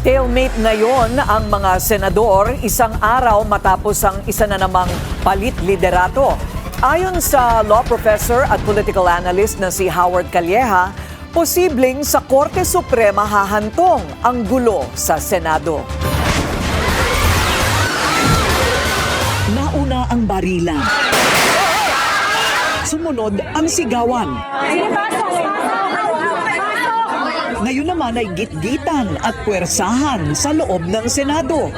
Stalemate ngayon ang mga senador isang araw matapos ang isa na namang palit liderato. Ayon sa law professor at political analyst na si Howard Calleja, posibleng sa Korte Suprema hahantong ang gulo sa Senado. Nauna ang barilan. Sumunod ang sigawan. Ngayon naman ay gitgitan at puwersahan sa loob ng Senado.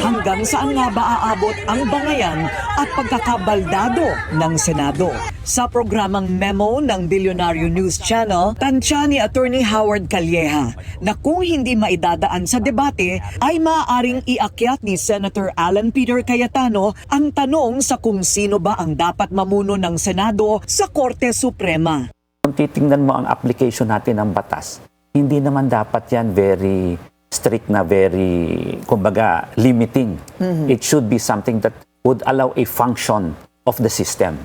Hanggang saan nga ba aabot ang bangayan at pagkakabaldado ng Senado? Sa programang Memo ng Bilyonaryo News Channel, tansya ni Attorney Howard Calleja na kung hindi maidadaan sa debate ay maaaring iakyat ni Senator Alan Peter Cayetano ang tanong sa kung sino ba ang dapat mamuno ng Senado sa Korte Suprema. Kung titingnan mo ang application natin ng batas, hindi naman dapat yan very strict na very, kumbaga, limiting. It should be something that would allow a function of the system.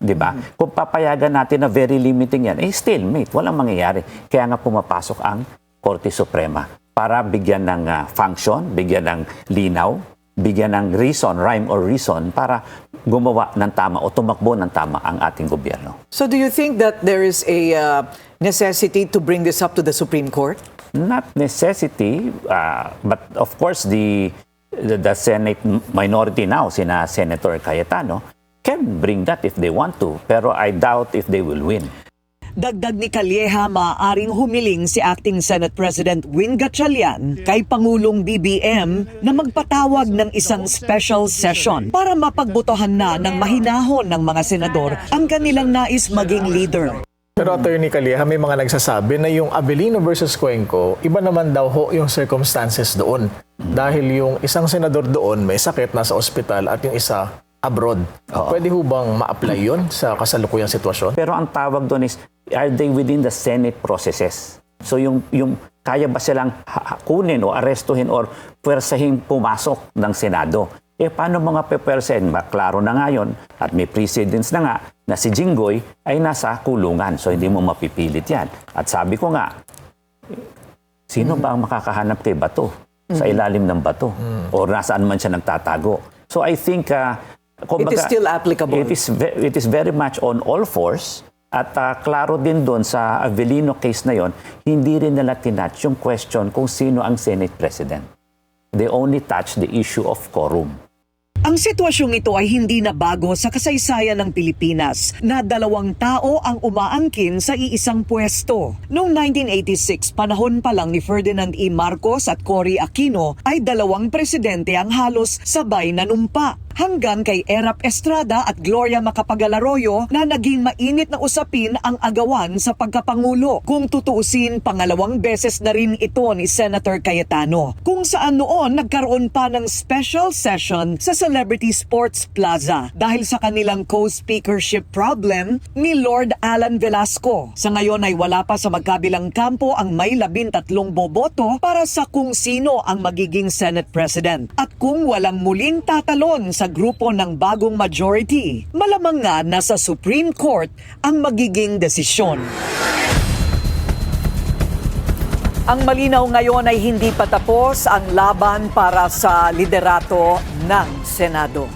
Diba? Kung papayagan natin na very limiting yan, stalemate, walang mangyayari. Kaya nga pumapasok ang Korte Suprema para bigyan ng function, bigyan ng linaw, bigyan ng reason, rhyme or reason para gumawa ng tama o tumakbo ng tama ang ating gobyerno. So do you think that there is a necessity to bring this up to the Supreme Court? Not necessity, but of course the Senate minority now, sina Senator Cayetano, can bring that if they want to, pero I doubt if they will win. Dagdag ni Calleja, maaaring humiling si Acting Senate President Win Gatchalian kay Pangulong BBM na magpatawag ng isang special session para mapagbotohan na ng mahinahon ng mga senador ang kanilang nais maging leader. Pero Attorney Calleja, may mga nagsasabi na yung Abilino versus Cuenco, iba naman daw ho yung circumstances doon. Dahil yung isang senador doon may sakit, nasa ospital, at yung isa abroad. Pwede ho bang ma-apply yun sa kasalukuyang sitwasyon? Pero ang tawag doon is, are they within the Senate processes? So yung kaya ba silang kunin o arestuhin or puwersahin pumasok ng Senado? Paano mga pepersen? Klaro na nga yun at may precedents na nga na si Jinggoy ay nasa kulungan. So hindi mo mapipilit yan. At sabi ko nga, sino ba ang makakahanap kay Bato? Sa ilalim ng bato? O nasaan man siya nagtatago? So I think, it is still applicable. It is very much on all fours. At klaro din doon sa Avellino case na yon, hindi rin nila tinatch yung question kung sino ang Senate President. They only touch the issue of quorum. Ang sitwasyong ito ay hindi na bago sa kasaysayan ng Pilipinas na dalawang tao ang umaangkin sa iisang pwesto. Noong 1986, panahon pa lang ni Ferdinand E. Marcos at Cory Aquino ay dalawang presidente ang halos sabay nanumpa. Hanggang kay Erap Estrada at Gloria Macapagal-Arroyo na naging mainit na usapin ang agawan sa pagkapangulo. Kung tutuusin, pangalawang beses na rin ito ni Senator Cayetano, kung saan noon nagkaroon pa ng special session sa Celebrity Sports Plaza dahil sa kanilang co-speakership problem ni Lord Alan Velasco. Sa ngayon ay wala pa sa magkabilang kampo ang may 13 boboto para sa kung sino ang magiging Senate President. At kung walang muling tatalon sa grupo ng bagong majority, malamang nga nasa Supreme Court ang magiging desisyon. Ang malinaw ngayon ay hindi pa tapos ang laban para sa liderato ng Senado.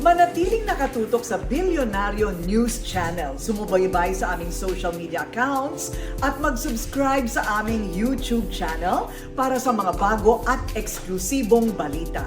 Manatiling nakatutok sa Bilyonaryo News Channel. Sumubaybay sa aming social media accounts at mag-subscribe sa aming YouTube channel para sa mga bago at eksklusibong balita.